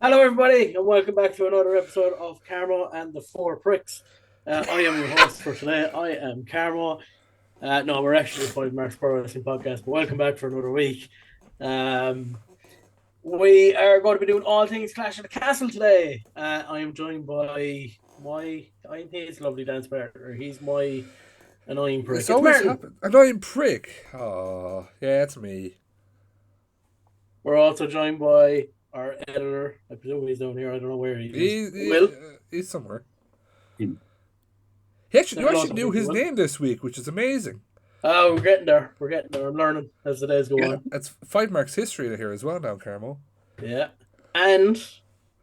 Hello, everybody, and welcome back to another episode of Carmo and the Four Pricks. I am your host for today. I am Carmo. No, we're actually a FiveMarks Pro Wrestling podcast, but welcome back for another week. Um, we are going to be doing all things Clash of the Castle today. I am joined by I think his lovely dance partner. He's my annoying prick. It's It's always Martin. happened. Annoying prick. Oh, yeah, it's me. We're also joined by our editor. I presume he's down here. I don't know where he is. He, he, Will. he's somewhere. Say You hello actually to knew people, his Will. name this week, which is amazing. Oh, we're getting there. We're getting there. I'm learning as the days go Yeah, on. it's FiveMarks history here as well now, Carmo. Yeah. And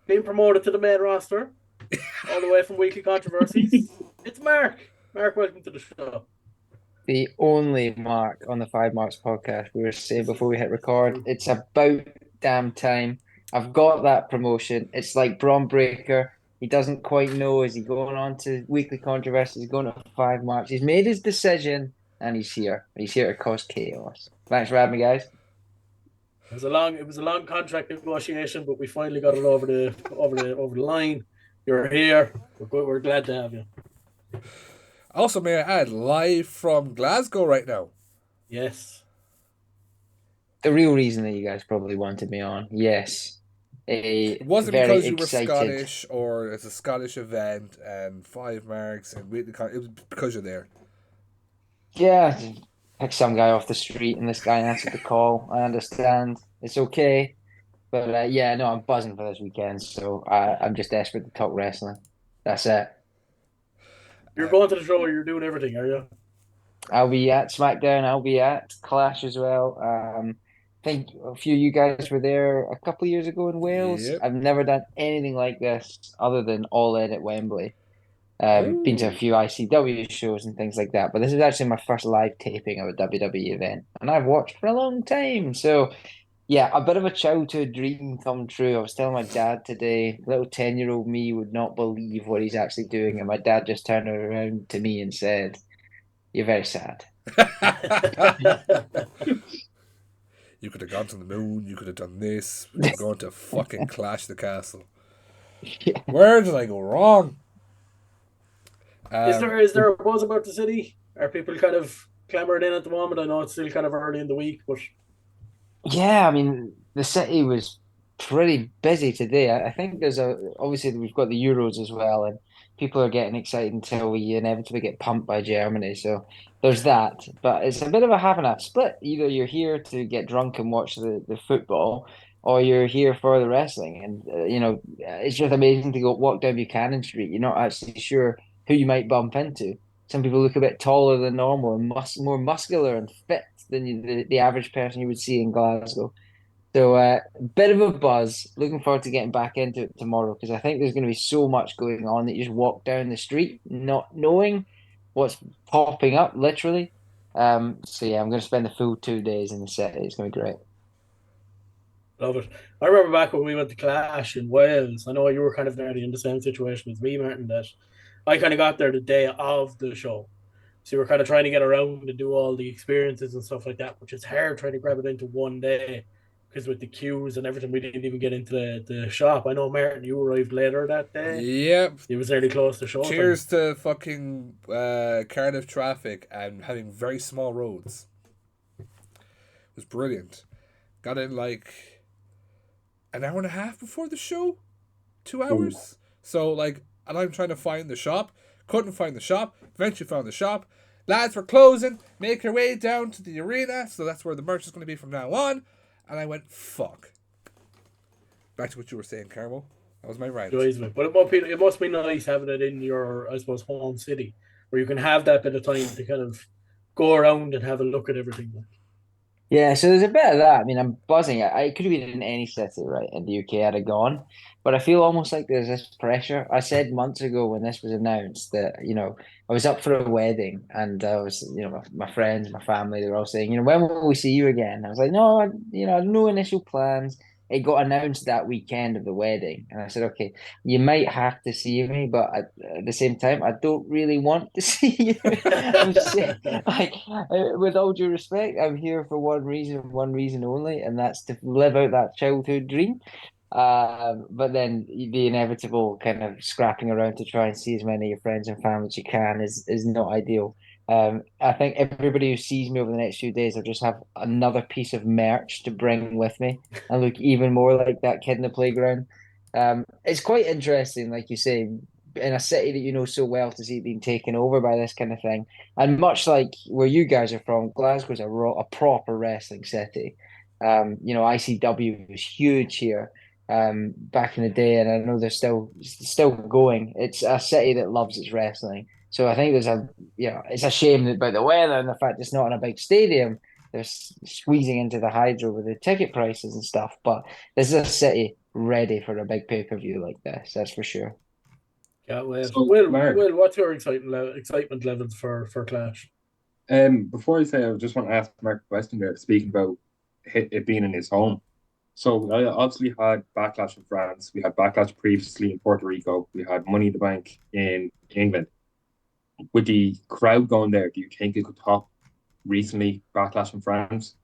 being promoted to the main roster, all the way from Weekly Controversies, it's Mark. Mark, welcome to the show. The only Mark on the FiveMarks podcast. We were saying before we hit record, it's about damn time. I've got that promotion. It's like Braun Breaker. He doesn't quite know. Is he going on to Weekly Controversies? He's going to FiveMarks. He's made his decision and he's here. He's here to cause chaos. Thanks for having me, guys. It was a long contract negotiation, but we finally got it over the line. You're here. We're good. We're glad to have you. Also, may I add, live from Glasgow right now. Yes. The real reason that you guys probably wanted me on, yes. It wasn't Very because you were excited. Scottish or it's a Scottish event and FiveMarks and it was because you're there. Yeah, pick some guy off the street and this guy answered the call. I understand. It's okay. But yeah, no, I'm buzzing for this weekend, so I'm just desperate to talk wrestling. That's it. You're going to the show. You're doing everything, are you? I'll be at SmackDown. I'll be at Clash as well. I think a few of you guys were there a couple of years ago in Wales. Yep. I've never done anything like this other than All In at Wembley. Been to a Ooh. few ICW shows and things like that, but this is actually my first live taping of a WWE event, and I've watched for a long time. So yeah, a bit of a childhood dream come true. I was telling my dad today, little 10-year-old me would not believe what he's actually doing. And my dad just turned around to me and said, "You're very sad." You could have gone to the moon. You could have done this. You're going to fucking Clash the Castle. Yeah. Where did I go wrong? Is there a buzz about the city? Are people kind of clamoring in at the moment? I know it's still kind of early in the week, but Yeah, I mean, the city was pretty busy today. I think obviously we've got the Euros as well, and people are getting excited until we inevitably get pumped by Germany. So there's that. But it's a bit of a half and half split. Either you're here to get drunk and watch the football, or you're here for the wrestling. And it's just amazing to go walk down Buchanan Street. You're not actually sure who you might bump into. Some people look a bit taller than normal and more muscular and fit than the average person you would see in Glasgow. So, bit of a buzz. Looking forward to getting back into it tomorrow because I think there's going to be so much going on that you just walk down the street not knowing what's popping up, literally. So yeah, I'm going to spend the full 2 days in the city. It's going to be great. love it. I remember back when we went to Clash in Wales. I know you were kind of nearly in the same situation as me, Martin, that I kind of got there the day of the show. So you were kind of trying to get around and do all the experiences and stuff like that, which is hard trying to grab it into one day because with the queues and everything, we didn't even get into the shop. I know, Martin, you arrived later that day. Yep. It was nearly close to showtime. Cheers to fucking Cardiff traffic and having very small roads. It was brilliant. Got in like an hour and a half before the show. 2 hours. Ooh. So like, and I'm trying to find the shop. Couldn't find the shop. Eventually found the shop. Lads were closing. Make your way down to the arena. So that's where the merch is going to be from now on. And I went, fuck. Back to what you were saying, Carmel. That was my rant. But it must be nice having it in your, I suppose, home city where you can have that bit of time to kind of go around and have a look at everything. Yeah, so there's a bit of that. I mean, I'm buzzing. I could have been in any city, right, in the UK, I'd have gone. But I feel almost like there's this pressure. I said months ago when this was announced that, I was up for a wedding and I was, my friends, my family, they were all saying, when will we see you again? I was like, no, I had no initial plans. It got announced that weekend of the wedding. And I said, okay, you might have to see me, but at the same time, I don't really want to see you. I'm saying, like, with all due respect, I'm here for one reason only, and that's to live out that childhood dream. But then the inevitable kind of scrapping around to try and see as many of your friends and family as you can is not ideal. I think everybody who sees me over the next few days, I'll just have another piece of merch to bring with me and look even more like that kid in the playground. It's quite interesting, like you say, in a city that you know so well to see it being taken over by this kind of thing. And much like where you guys are from, Glasgow's a proper wrestling city. ICW was huge here back in the day, and I know they're still going. It's a city that loves its wrestling. So I think it's a shame about the weather and the fact it's not in a big stadium. They're squeezing into the Hydro with the ticket prices and stuff. But this is a city ready for a big pay-per-view like this. That's for sure. Can't wait. So, Mark, Will, what's your excitement levels for Clash? before I say, I just want to ask Mark a question there, speaking about it being in his home. So, I obviously had Backlash in France. We had Backlash previously in Puerto Rico. We had Money in the Bank in England. With the crowd going there, do you think it could top recently Backlash in France?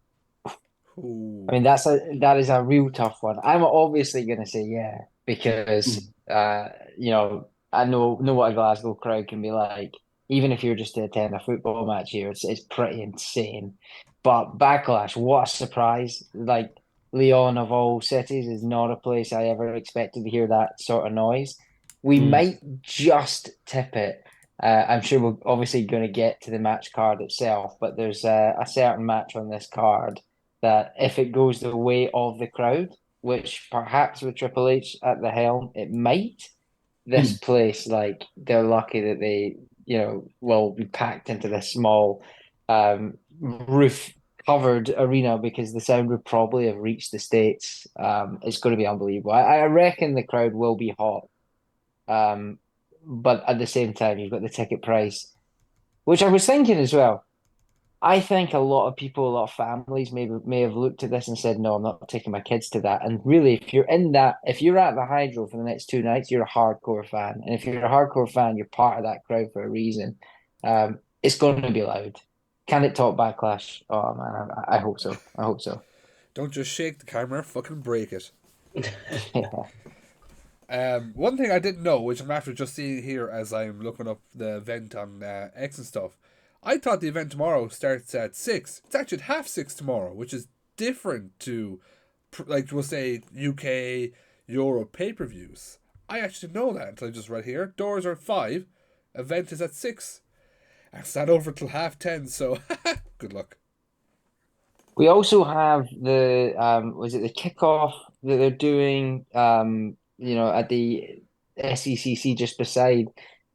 Ooh. I mean, that is a real tough one. I'm obviously going to say yeah because I know what a Glasgow crowd can be like. Even if you're just to attend a football match here, it's pretty insane. But Backlash, what a surprise! Like Lyon of all cities is not a place I ever expected to hear that sort of noise. We Mm. might just tip it. I'm sure we're obviously going to get to the match card itself, but there's a certain match on this card that if it goes the way of the crowd, which perhaps with Triple H at the helm, it might, this place, like, they're lucky that they, will be packed into this small roof covered arena because the sound would probably have reached the States. It's going to be unbelievable. I reckon the crowd will be hot. But at the same time, you've got the ticket price, which I was thinking as well. I think a lot of people, a lot of families may have looked at this and said, "No, I'm not taking my kids to that." And really, if you're at the Hydro for the next 2 nights, you're a hardcore fan. And if you're a hardcore fan, you're part of that crowd for a reason. It's going to be loud. Can it top Backlash? Oh man, I hope so. I hope so. Don't just shake the camera, fucking break it. Yeah. One thing I didn't know, which I'm after just seeing here as I'm looking up the event on X and stuff, I thought the event tomorrow starts at 6. It's actually at 6:30 tomorrow, which is different to, like, we'll say, UK, Europe pay-per-views. I actually didn't know that until I just read here. Doors are at 5, event is at 6. And it's not over till 10:30, so good luck. We also have the was it the kickoff that they're doing at the SECC just beside.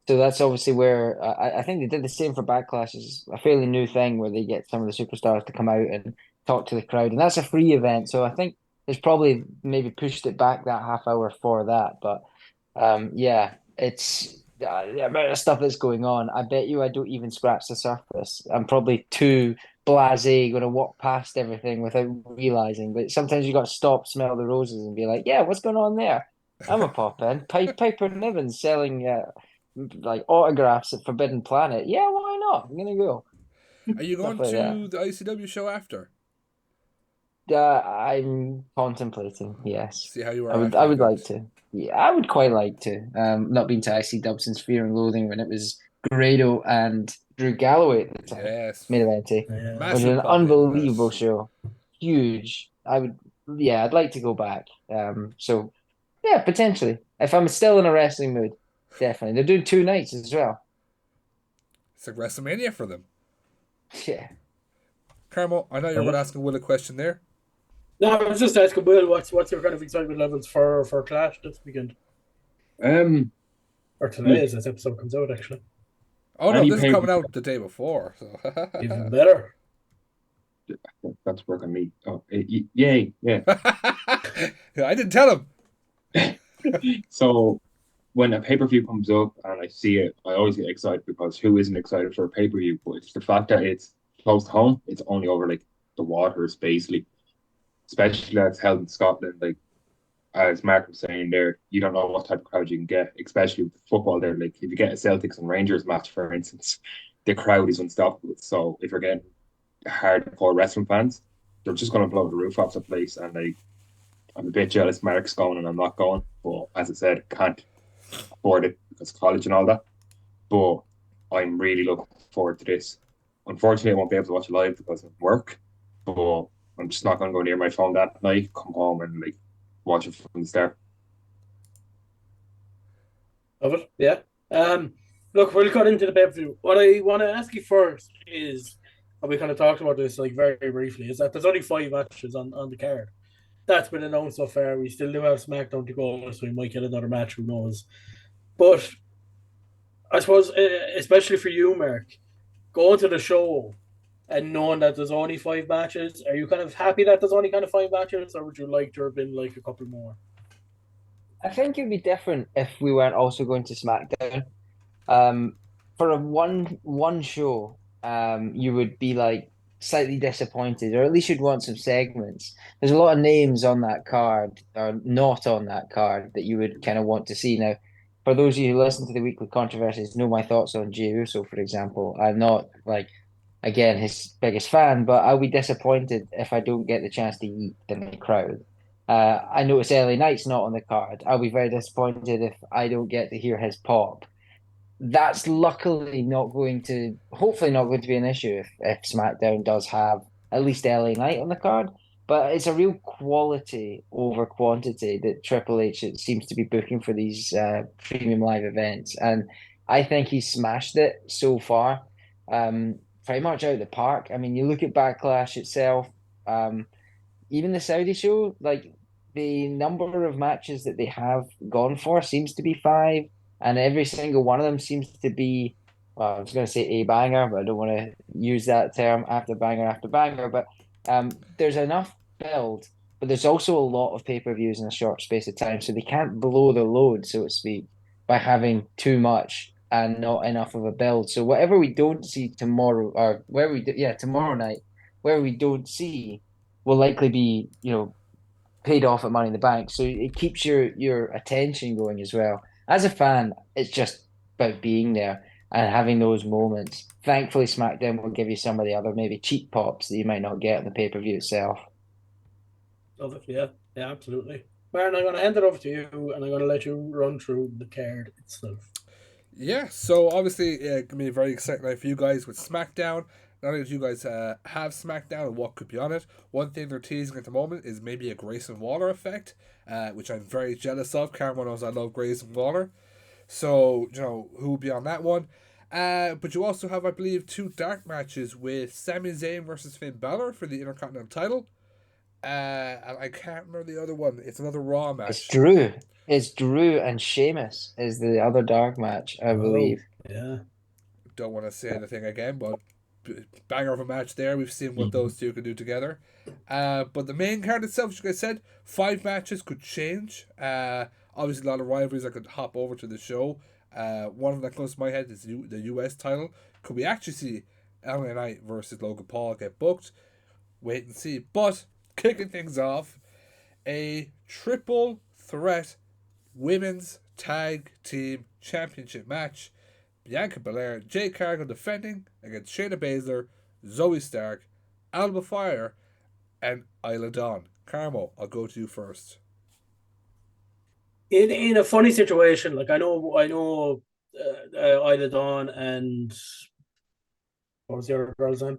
So that's obviously where I think they did the same for Backlash. It's a fairly new thing where they get some of the superstars to come out and talk to the crowd, and that's a free event. So I think it's probably maybe pushed it back that half hour for that. But yeah, it's the amount of stuff that's going on. I bet you I don't even scratch the surface. I'm probably too blasé going to walk past everything without realizing. But sometimes you got to stop, smell the roses, and be like, "Yeah, what's going on there?" I'm a pop in. Piper Niven's selling like autographs at Forbidden Planet. Yeah, why not? I'm gonna go. Are you Stuff going like that. to the ICW show after? I'm contemplating. Yes, See how you I are would. after I the would like event. to. Yeah, I would quite like to. Not been to ICW since Fear and Loathing when it was Grado and Drew Galloway at the time. Yes. Main event, Yeah. which was Massive an quality of unbelievable that. show. Huge. I would. Yeah, I'd like to go back. So yeah, potentially. If I'm still in a wrestling mood, definitely. They're doing 2 nights as well. It's like WrestleMania for them. Yeah. Carmo, I know you're going to ask Will a question there. No, I was just asking Will, what's your kind of excitement levels for Clash this weekend Um, or today, like as this episode comes out? Actually, Oh no, any this is pay coming out the day before. even So. better. that's work on me. Oh, yay, yeah. I didn't tell him. So when a pay-per-view comes up and I see it, I always get excited because who isn't excited for a pay-per-view? But it's the fact that it's close to home. It's only over like the waters, basically. Especially that it's held in Scotland. Like as Mark was saying there, you don't know what type of crowd you can get, especially with football there. Like if you get a Celtics and Rangers match, for instance, the crowd is unstoppable. So if you're getting hardcore wrestling fans, they're just going to blow the roof off the place. And like I'm a bit jealous Mark's going and I'm not going. But as I said, can't afford it because of college and all that. But I'm really looking forward to this. Unfortunately, I won't be able to watch it live because of work. But I'm just not going to go near my phone that night. Come home and like watch it from the start. Of it, yeah. Look, we'll cut into the pay-per-view. What I want to ask you first is, and we kind of talked about this like very briefly, is that there's only 5 matches on the card. That's been announced so far. We still do have SmackDown to go, so we might get another match. Who knows? But I suppose, especially for you, Mark, going to the show and knowing that there's only 5 matches, are you kind of happy that there's only kind of 5 matches, or would you like to have been like a couple more? I think it'd be different if we weren't also going to SmackDown. Um, for a one show, you would be like slightly disappointed, or at least you'd want some segments. There's a lot of names on that card, or not on that card, that you would kind of want to see. Now, for those of you who listen to the weekly controversies, know my thoughts on Jey Uso, for example. I'm not like again his biggest fan, but I'll be disappointed if I don't get the chance to eat in the crowd. I notice LA Knight's not on the card. I'll be very disappointed if I don't get to hear his pop. That's luckily not going to, hopefully not going to be an issue if SmackDown does have at least LA Knight on the card. But it's a real quality over quantity that Triple H it seems to be booking for these premium live events, and I think he's smashed it so far. Pretty much out of the park. I mean, you look at Backlash itself. Even the Saudi show, like the number of matches that they have gone for seems to be 5, and every single one of them seems to be, well, I was going to say a banger, but I don't want to use that term after banger. But there's enough build, but there's also a lot of pay-per-views in a short space of time, so they can't blow the load, so to speak, by having too much and not enough of a build. So whatever we don't see tomorrow, or where we do, yeah, tomorrow night, where we don't see will likely be, paid off at Money in the Bank. So it keeps your attention going as well. As a fan, it's just about being there and having those moments. Thankfully, SmackDown will give you some of the other maybe cheap pops that you might not get on the pay-per-view itself. Of it, yeah, yeah, absolutely. Baron, I'm going to hand it over to you, and I'm going to let you run through the card itself. Yeah, so obviously it can be a very exciting night for you guys with SmackDown. Not only do you guys have SmackDown and what could be on it, one thing they're teasing at the moment is maybe a Grayson Waller effect, which I'm very jealous of. Cameron knows I love Grayson Waller. So, who will be on that one? But you also have, I believe, 2 dark matches with Sami Zayn versus Finn Balor for the Intercontinental title. And I can't remember the other one. It's another Raw It's match. Drew. It's Drew and Sheamus is the other dark match, I Oh, believe. yeah. Don't want to say anything again, but banger of a match there. We've seen what those two can do together. But the main card itself, as you guys said, 5 matches could change. Obviously, a lot of rivalries that could hop over to the show. One of them that comes to my head is the US title. Could we actually see LA Knight versus Logan Paul get booked? Wait and see. But kicking things off, a triple threat women's tag team championship match. Bianca Belair and Jade Cargill defending against Shayna Baszler, Zoe Stark, Alba Fire, and Isla Dawn. Carmo, I'll go to you first. In a funny situation, like I know, Isla Dawn and what was the other girl's name?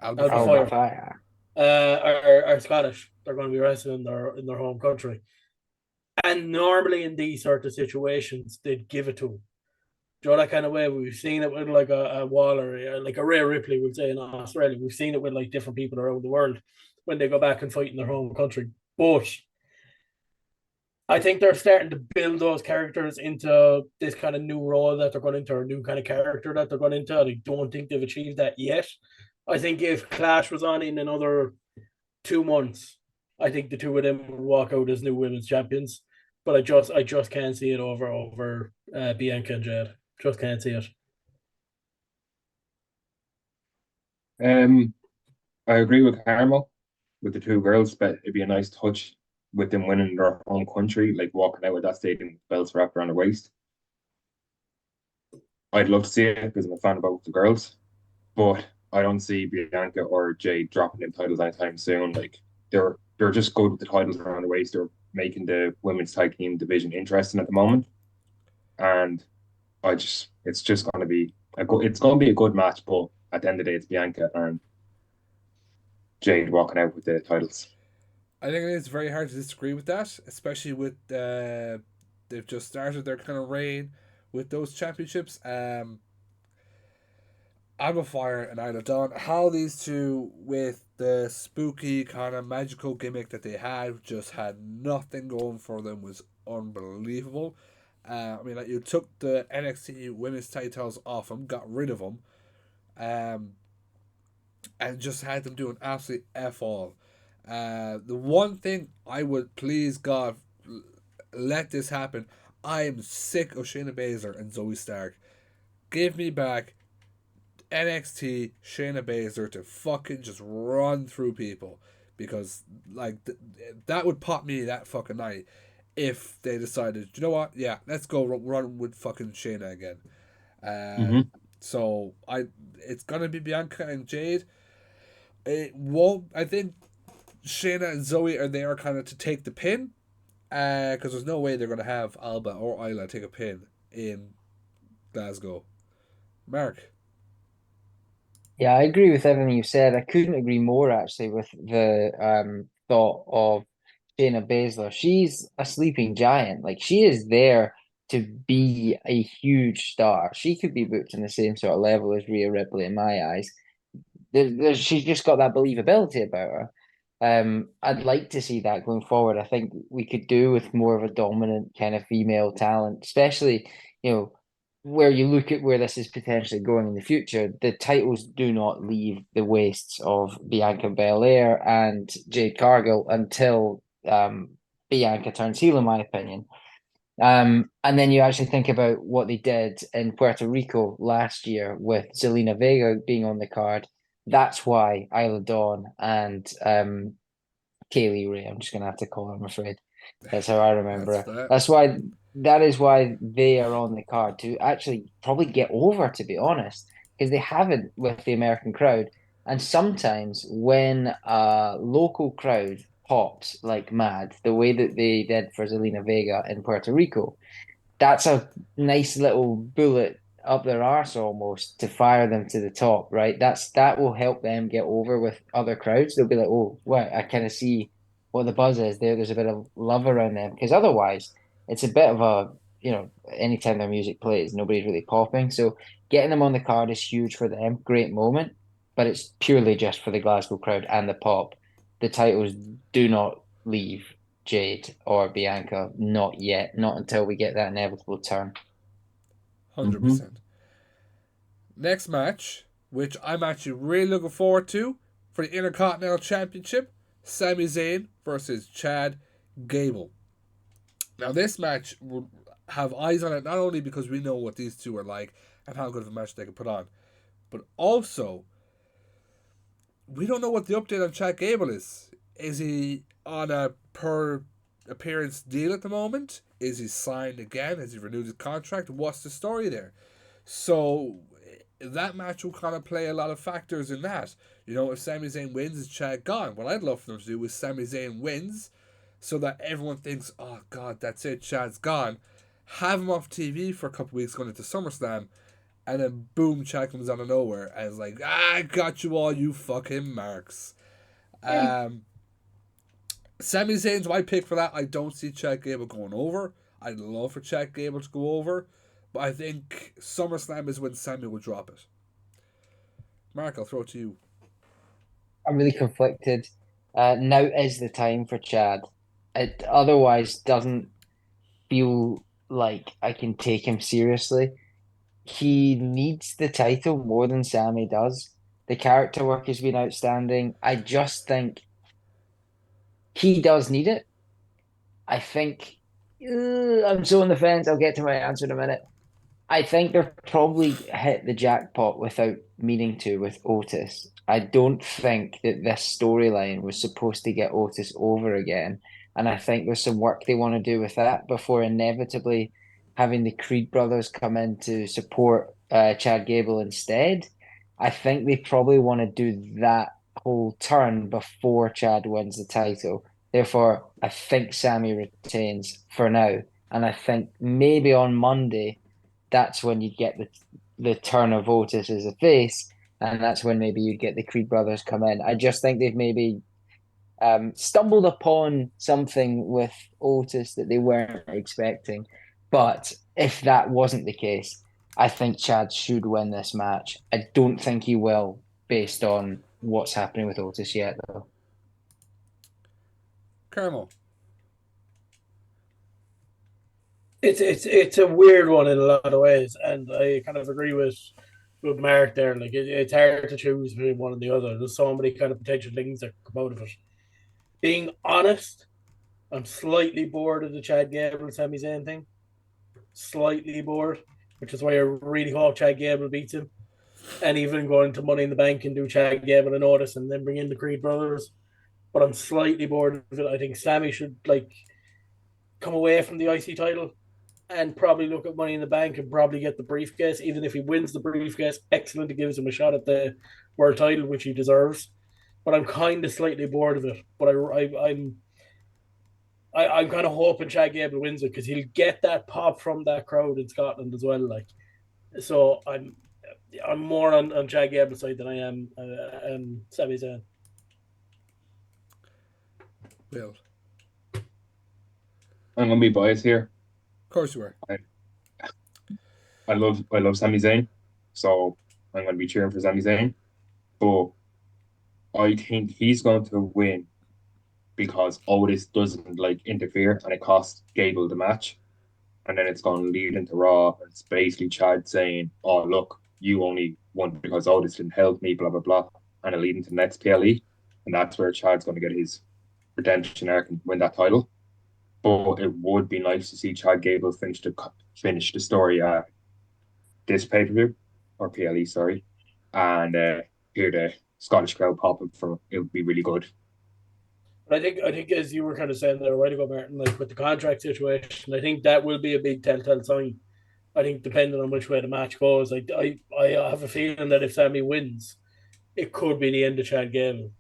Alba Alba Fire. Alba Fire. Fire. Are Scottish. They're going to be wrestling in their home country, and normally in these sort of situations, they'd give it to them. Do you know that kind of way? We've seen it with like a Waller, like a Rhea Ripley, we'll say in Australia. We've seen it with like different people around the world when they go back and fight in their home country. But I think they're starting to build those characters into this kind of new role that they're going into, or a new kind of character that they're going into. I don't think they've achieved that yet. I think if Clash was on in another 2 months, I think the two of them would walk out as new women's champions. But I just can't see it over Bianca and Jade. Just can't see it. I agree with Carmo with the 2 girls, but it'd be a nice touch with them winning their home country, like walking out with that stadium belts wrapped around their waist. I'd love to see it because I'm a fan of both the girls, but I don't see Bianca or Jade dropping them titles anytime soon. Like they're they're just good with the titles around the waist. They're making the women's tag team division interesting at the moment, and it's just going to be it's going to be a good match. But at the end of the day, it's Bianca and Jade walking out with the titles. I think it is very hard to disagree with that, especially with they've just started their kind of reign with those championships. Alba Fire and Isla Dawn, how these two, with the spooky kind of magical gimmick that they just had nothing going for them, was unbelievable. I mean, like, you took the NXT women's titles off them, got rid of them, um, and just had them do an absolute F all. The one thing I would please God let this happen. I am sick of Shayna Baszler and Zoe Stark. Give me back NXT Shayna Baszler to fucking just run through people, because like that would pop me that fucking night if they decided, you know what, yeah, let's go run with fucking Shayna again. Mm-hmm. So it's gonna be Bianca and Jade. It won't. I think Shayna and Zoe are there kind of to take the pin, because there's no way they're gonna have Alba or Isla take a pin in Glasgow. Mark. Yeah, I agree with everything you said. I couldn't agree more actually with the thought of Shayna Baszler. She's a sleeping giant. Like, she is there to be a huge star. She could be booked in the same sort of level as Rhea Ripley in my eyes. She's just got that believability about her. I'd like to see that going forward. I think we could do with more of a dominant kind of female talent, especially, you know, where you look at where this is potentially going in the future. The titles do not leave the waists of Bianca Belair and Jade Cargill until Bianca turns heel, in my opinion. And then you actually think about what they did in Puerto Rico last year with Zelina Vega being on the card. That's why Isla Dawn and Kaylee Ray, I'm just gonna have to call her, I'm afraid. That's how I remember That's her. that. That is why they are on the card, to actually probably get over, to be honest, because they haven't with the American crowd. And sometimes when a local crowd pops like mad, the way that they did for Zelina Vega in Puerto Rico, that's a nice little bullet up their arse almost to fire them to the top, right? That will help them get over with other crowds. They'll be like, oh, well, I kind of see what the buzz is there. There's a bit of love around them, because otherwise it's a bit of a, anytime their music plays, nobody's really popping. So getting them on the card is huge for them. Great moment, but it's purely just for the Glasgow crowd and the pop. The titles do not leave Jade or Bianca, not yet, not until we get that inevitable turn. 100%. Next match, which I'm actually really looking forward to for the Intercontinental Championship, Sami Zayn versus Chad Gable. Now, this match will have eyes on it not only because we know what these two are like and how good of a match they can put on, but also we don't know what the update on Chad Gable is. Is he on a per appearance deal at the moment? Is he signed again? Has he renewed his contract? What's the story there? So that match will kind of play a lot of factors in that. If Sami Zayn wins, is Chad gone? What I'd love for them to do is Sami Zayn wins, so that everyone thinks, oh God, that's it, Chad's gone. Have him off TV for a couple weeks going into SummerSlam, and then boom, Chad comes out of nowhere and is like, I got you all, you fucking marks. Sami Zayn's my pick for that. I don't see Chad Gable going over. I'd love for Chad Gable to go over, but I think SummerSlam is when Sami will drop it. Mark, I'll throw it to you. I'm really conflicted. Now is the time for Chad. It otherwise doesn't feel like I can take him seriously. He needs the title more than Sammy does. The character work has been outstanding. I just think he does need it. I think I'm so on the fence. I'll get to my answer in a minute. I think they've probably hit the jackpot without meaning to with Otis. I don't think that this storyline was supposed to get Otis over again. And I think there's some work they want to do with that before inevitably having the Creed brothers come in to support Chad Gable instead. I think they probably want to do that whole turn before Chad wins the title. Therefore, I think Sammy retains for now. And I think maybe on Monday, that's when you get the turn of Otis as a face, and that's when maybe you'd get the Creed brothers come in. I just think they've maybe stumbled upon something with Otis that they weren't expecting. But if that wasn't the case, I think Chad should win this match. I don't think he will, based on what's happening with Otis yet, though. Carmo. It's a weird one in a lot of ways, and I kind of agree with Mark there. Like it's hard to choose between one and the other. There's so many kind of potential things that come out of it. Being honest, I'm slightly bored of the Chad Gable Sami Zayn thing. Slightly bored, which is why I really hope Chad Gable beats him. And even going to Money in the Bank and do Chad Gable and Otis and then bring in the Creed brothers. But I'm slightly bored of it. I think Sammy should come away from the IC title and probably look at Money in the Bank and probably get the briefcase. Even if he wins the briefcase, excellent. It gives him a shot at the world title, which he deserves. But I'm kind of slightly bored of it. But I'm kind of hoping Chad Gable wins it because he'll get that pop from that crowd in Scotland as well. So I'm more on Chad Gable's side than I am Sami Zayn. Bill. I'm gonna be biased here. Of course you were. I love Sami Zayn, so I'm gonna be cheering for Sami Zayn. But I think he's going to win because Otis doesn't interfere and it costs Gable the match. And then it's going to lead into Raw. And it's basically Chad saying, "Oh, look, you only won because Otis didn't help me, blah, blah, blah." And it'll lead into the next PLE. And that's where Chad's going to get his redemption arc and win that title. But it would be nice to see Chad Gable finish the story at this pay-per-view, or PLE, sorry. And hear the Scottish crowd popping from it would be really good. But I think as you were kind of saying there a while ago, Martin, with the contract situation, I think that will be a big telltale sign. I think depending on which way the match goes, I have a feeling that if Sammy wins, it could be the end of Chad Gable.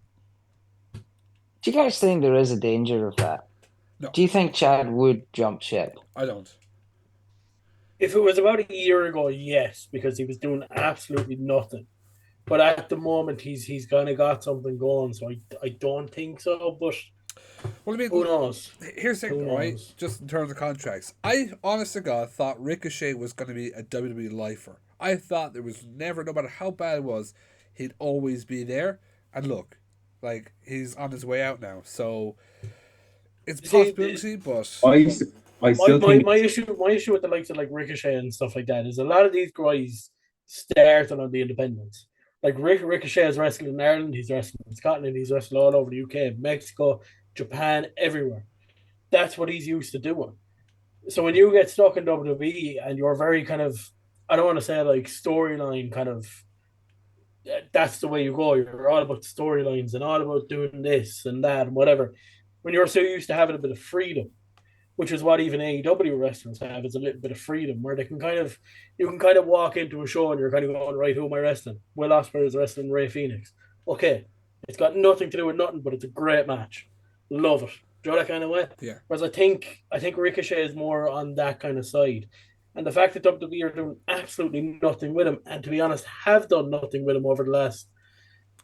Do you guys think there is a danger of that? No. Do you think Chad would jump ship? I don't. If it was about a year ago, yes, because he was doing absolutely nothing. But at the moment, he's kind of got something going, so I don't think so. But well, I mean, who knows? Here's the thing, right? Just in terms of contracts, I honest to God thought Ricochet was going to be a WWE lifer. I thought there was never, no matter how bad it was, he'd always be there. And look, he's on his way out now, so it's a possibility. But I still think my issue with the likes of Ricochet and stuff like that is a lot of these guys started on the independents. Ricochet has wrestled in Ireland, he's wrestled in Scotland, he's wrestled all over the UK, Mexico, Japan, everywhere. That's what he's used to doing. So when you get stuck in WWE and you're very kind of, I don't want to say storyline kind of, that's the way you go. You're all about storylines and all about doing this and that and whatever. When you're so used to having a bit of freedom, which is what even AEW wrestlers have, is a little bit of freedom where you can kind of walk into a show and you're kind of going, right, who am I wrestling? Will Ospreay is wrestling Rey Fenix. Okay, it's got nothing to do with nothing, but it's a great match. Love it. Do you know that kind of way? Yeah. Whereas I think Ricochet is more on that kind of side. And the fact that WWE are doing absolutely nothing with him, and to be honest, have done nothing with him over the last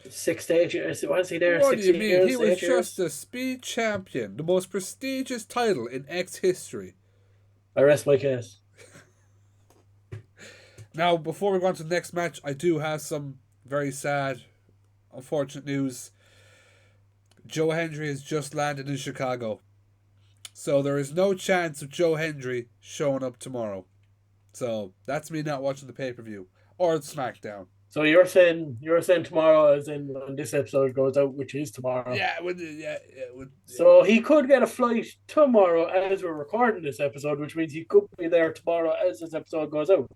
6 to 8 years. Was he there? What 6 do you mean? years, He was 8 just years? a speed champion, the most prestigious title in X history. I rest my case. Now, before we go on to the next match, I do have some very sad, unfortunate news. Joe Hendry has just landed in Chicago. So there is no chance of Joe Hendry showing up tomorrow. So that's me not watching the pay-per-view or SmackDown. So you're saying tomorrow, as in when this episode goes out, which is tomorrow. Yeah. So he could get a flight tomorrow as we're recording this episode, which means he could be there tomorrow as this episode goes out.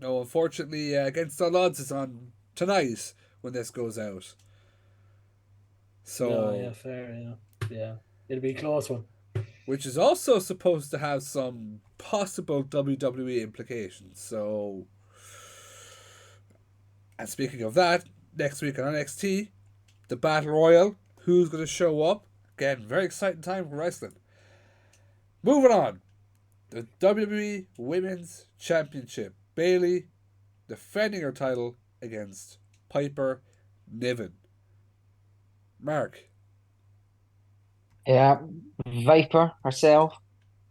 No, unfortunately, Against All Odds is on tonight when this goes out. So yeah, fair, yeah. It'll be a close one. Which is also supposed to have some possible WWE implications. So, and speaking of that, next week on NXT, the Battle Royal. Who's going to show up? Again, very exciting time for wrestling. Moving on. The WWE Women's Championship. Bayley defending her title against Piper Niven. Mark. Yeah, Viper herself.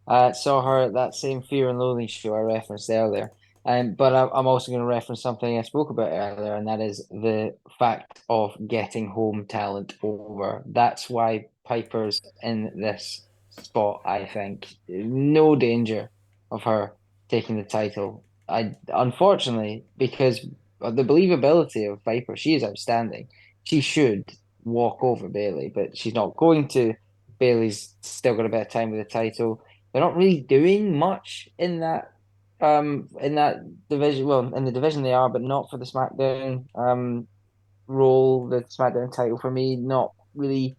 Saw her at that same Fear and Loathing show I referenced earlier. But I'm also going to reference something I spoke about earlier, and that is the fact of getting home talent over. That's why Piper's in this spot, I think. No danger of her taking the title. Unfortunately, because of the believability of Viper, she is outstanding. She should walk over Bayley, but she's not going to. Bayley's still got a bit of time with the title. They're not really doing much in that division. Well, in the division they are, but not for the SmackDown role. The SmackDown title for me, not really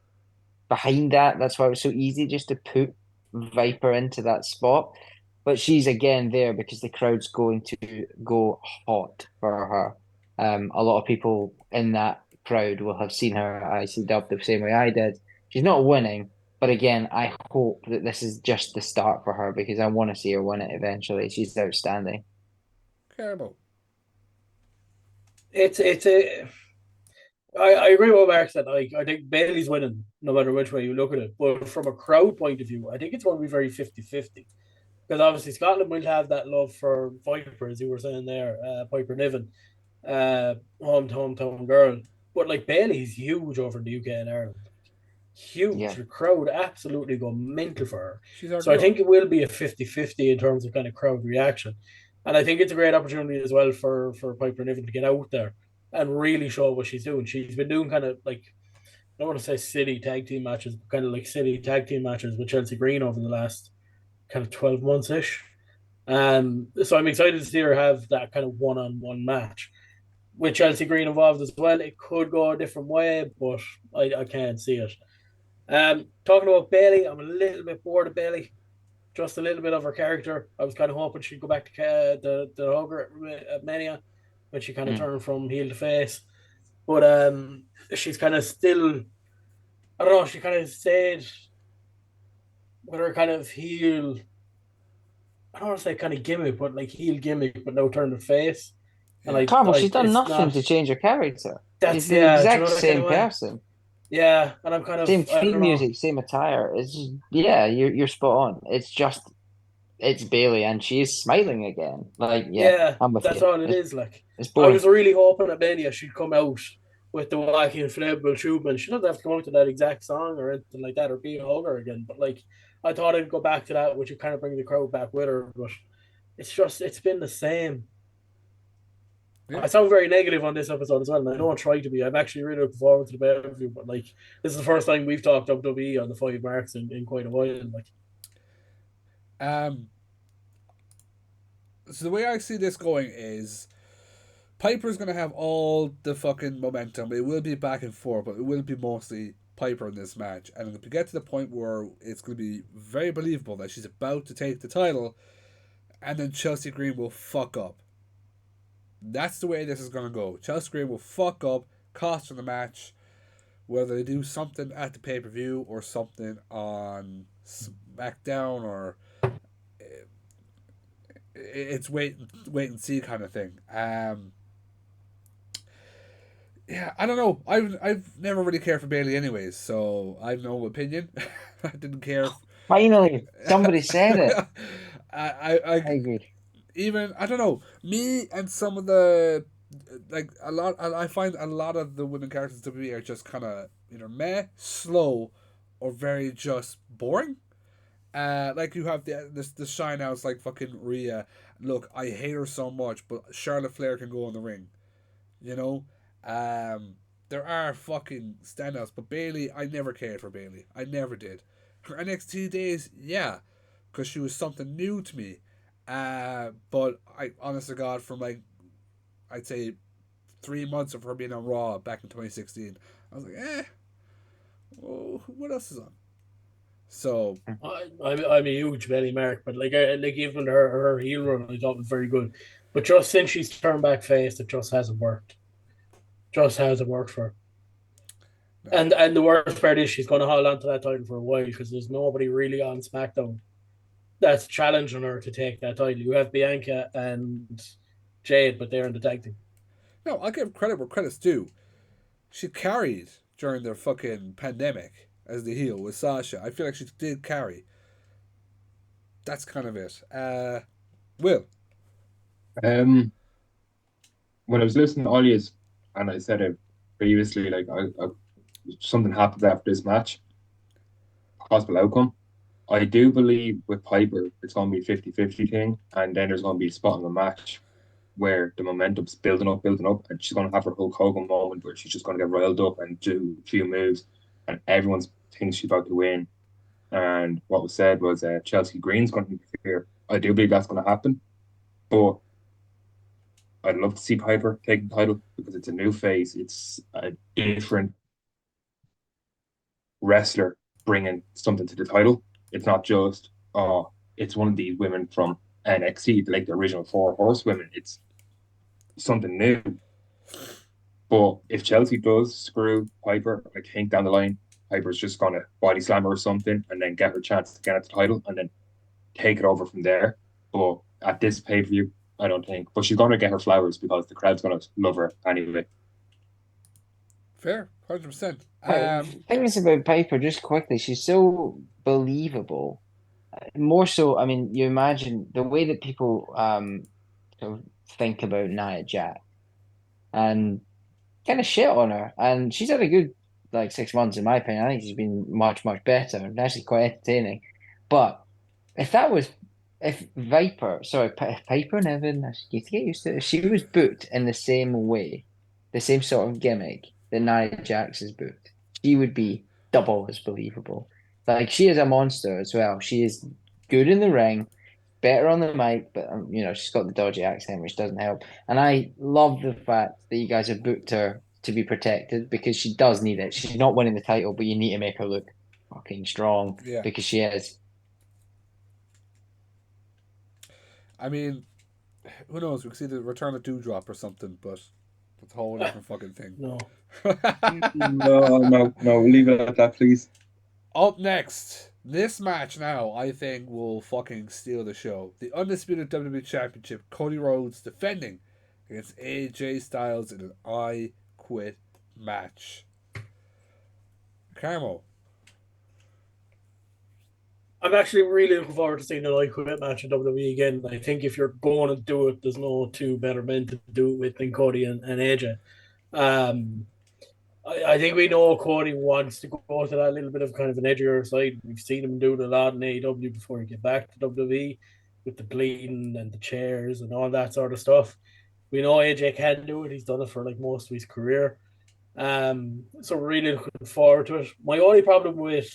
behind that. That's why it was so easy just to put Viper into that spot. But she's again there because the crowd's going to go hot for her. A lot of people in that crowd will have seen her ICW the same way I did. She's not winning, but again, I hope that this is just the start for her because I want to see her win it eventually. She's outstanding. Carmo. It's a. I agree with what Mark said. I think Bailey's winning no matter which way you look at it. But from a crowd point of view, I think it's going to be very 50-50. Because obviously Scotland will have that love for Viper, as you were saying there, Piper Niven, hometown girl. But like Bailey's huge over in the UK and Ireland. Huge. Yeah. The crowd absolutely go mental for her. She's our So I girl. think it will be a 50-50 in terms of kind of crowd reaction. And I think it's a great opportunity as well for Piper Niven to get out there and really show what she's doing. She's been doing kind of like, I don't want to say city tag team matches, but kind of like city tag team matches with Chelsea Green over the last kind of 12 months ish. So I'm excited to see her have that kind of one-on-one match with Chelsea Green involved as well. It could go a different way, but I can't see it. Talking about Bailey, I'm a little bit bored of Bailey. Just a little bit of her character. I was kind of hoping she'd go back to the Hugger at Mania when she kind of Mm. turned from heel to face. But she's kind of still, I don't know, she kind of stayed with her kind of heel, I don't want to say kind of gimmick, but like heel gimmick, but no turn to face. And Yeah. Carmel, she's done it's nothing not, to change her character. She's that's, the yeah, do you exact know that kind same of way? person. Yeah, and I'm kind of, Same I theme don't know. music, same attire. It's just, yeah, you're spot on. It's Bailey and she's smiling again. Like, yeah, Yeah, I'm with that's you. all it is. Like, It's I boring. was really hoping that Mania she'd come out with the wacky inflatable tube, and she doesn't have to come out to that exact song or anything like that, or be a hugger again. But like, I thought I'd go back to that, which would kind of bring the crowd back with her. But it's been the same. Yeah. I sound very negative on this episode as well, and I don't try to be. I'm actually really looking forward to the pay-per-view, but like, this is the first time we've talked WWE on the FiveMarks in quite a while. Like, Um, so the way I see this going is Piper's going to have all the fucking momentum. It will be back and forth, but it will be mostly Piper in this match. And if we get to the point where it's going to be very believable that she's about to take the title, and then Chelsea Green will fuck up. That's the way this is going to go. Chelsea Green will fuck up, cost her the match, whether they do something at the pay-per-view or something on SmackDown or it's wait and see kind of thing. Yeah, I don't know. I've never really cared for Bailey anyways, so I've no opinion. I didn't care. Finally, somebody said it. I I agree. even I don't know me and some of the like a lot. I find a lot of the women characters to be are just kind of either meh, slow, or very just boring. Like you have the shine outs like fucking Rhea. Look, I hate her so much, but Charlotte Flair can go in the ring. You know, there are fucking standouts, but Bailey, I never cared for Bailey. I never did. Her NXT days, yeah, because she was something new to me. But I, honest to God, from like, I'd say 3 months of her being on Raw back in 2016, I was like, oh, what else is on? So, I'm a huge Bailey Mark, but like even her heel run, I thought was very good. But just since she's turned back face, it just hasn't worked. Just hasn't worked for her. No. And the worst part is she's going to hold on to that title for a while because there's nobody really on SmackDown that's challenging her to take that title. You have Bianca and Jade, but they're in the tag team. No, I'll give credit where credit's due. She carried during the fucking pandemic as the heel with Sasha. I feel like she did carry. That's kind of it. Will. Um, when I was listening to Olia's, and I said it previously, like something happened after this match, possible outcome. I do believe with Piper, it's going to be a 50-50 thing, and then there's going to be a spot in the match where the momentum's building up, and she's going to have her Hulk Hogan moment where she's just going to get riled up and do a few moves, and everyone thinks she's about to win. And what was said was Chelsea Green's going to interfere. I do believe that's going to happen, but I'd love to see Piper take the title because it's a new face. It's a different wrestler bringing something to the title. It's not just, oh, it's one of these women from NXT, like the original Four Horsewomen. It's something new. But if Chelsea does screw Piper, I think down the line, Piper's just going to body slam her or something and then get her chance to get at the title and then take it over from there. But at this pay per view, I don't think. But she's going to get her flowers because the crowd's going to love her anyway. Fair. 100%. Things about Piper, just quickly, she's so believable. More so, I mean, you imagine the way that people sort of think about Nia Jax and kind of shit on her. And she's had a good like 6 months, in my opinion. I think she's been much, much better and actually quite entertaining. But if that was if Viper, sorry, Piper Niven, I get to get used to it. If she was booked in the same way, the same sort of gimmick that Nia Jax is booked, she would be double as believable. Like she is a monster as well. She is good in the ring, better on the mic, but she's got the dodgy accent, which doesn't help. And I love the fact that you guys have booked her to be protected because she does need it. She's not winning the title, but you need to make her look fucking strong Yeah. because she is. I mean, who knows? We could see the return of Dewdrop or something, but that's a whole different fucking thing. No. No, we'll leave it at that, please. Up next, this match now, I think, will fucking steal the show. The Undisputed WWE Championship, Cody Rhodes defending against AJ Styles in an I Quit match. Carmo. I'm actually really looking forward to seeing an I Quit match in WWE again. I think if you're going to do it, there's no two better men to do it with than Cody and AJ. I think we know Cody wants to go to that little bit of kind of an edgier side. We've seen him do it a lot in AEW before he get back to WWE with the bleeding and the chairs and all that sort of stuff. We know AJ can do it. He's done it for like most of his career. So we're really looking forward to it. My only problem with,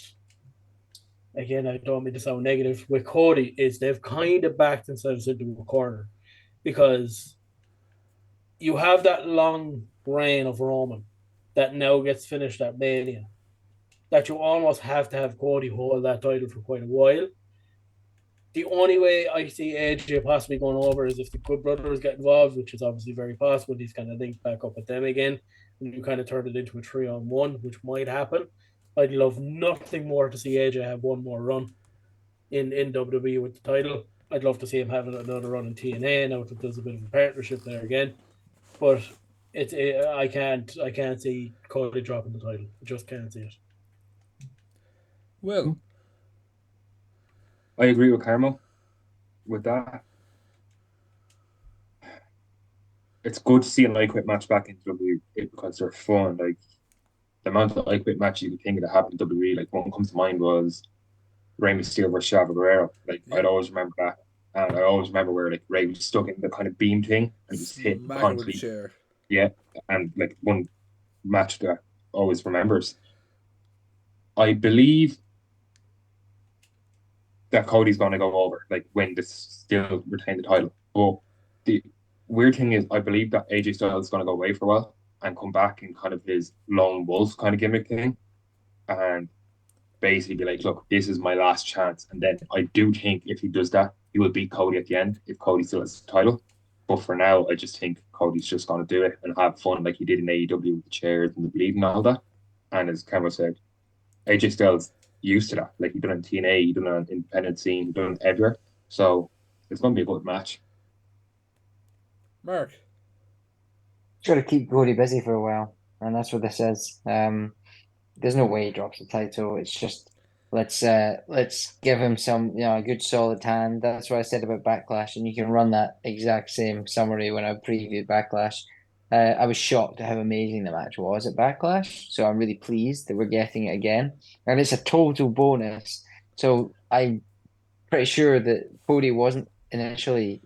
again, I don't mean to sound negative, with Cody is they've kind of backed themselves into a corner because you have that long reign of Roman that now gets finished at Mania. That you almost have to have Cody hold that title for quite a while. The only way I see AJ possibly going over is if the Good Brothers get involved, which is obviously very possible. He's kind of linked back up with them again, and you kind of turn it into a 3-on-1, which might happen. I'd love nothing more to see AJ have one more run in WWE with the title. I'd love to see him having another run in TNA now that there's a bit of a partnership there again. But I can't see Cody dropping the title. I just can't see it. Will. I agree with Carmo with that. It's good to see an I Quit match back in WWE because they're fun. Like the amount of I Quit matches you could think that happened in WWE, like one comes to mind was Rey Mysterio versus Chavo Guerrero. Like I'd always remember that. And I always remember where like Ray was stuck in the kind of beam thing and he was hit Smack with a constantly. chair. Yeah. And like one match that I always remembers. I believe that Cody's gonna go over, like win this, still retain the title. But the weird thing is I believe that AJ Styles is gonna go away for a while and come back in kind of his lone wolf kind of gimmick thing. And basically be like, look, this is my last chance. And then I do think if he does that, he will beat Cody at the end if Cody still has the title. But for now, I just think Cody's just going to do it and have fun like he did in AEW with the chairs and the bleeding and all that. And as Carmo said, AJ Styles used to that. Like he done it in TNA, he done it on independent scene, he done it everywhere. So it's going to be a good match. Mark. Got to keep Cody busy for a while, and that's what this is. There's no way he drops the title. It's just let's give him some, a good solid hand. That's what I said about Backlash, and you can run that exact same summary when I previewed Backlash. I was shocked at how amazing the match was at Backlash, so I'm really pleased that we're getting it again, and it's a total bonus. So I'm pretty sure that Cody wasn't initially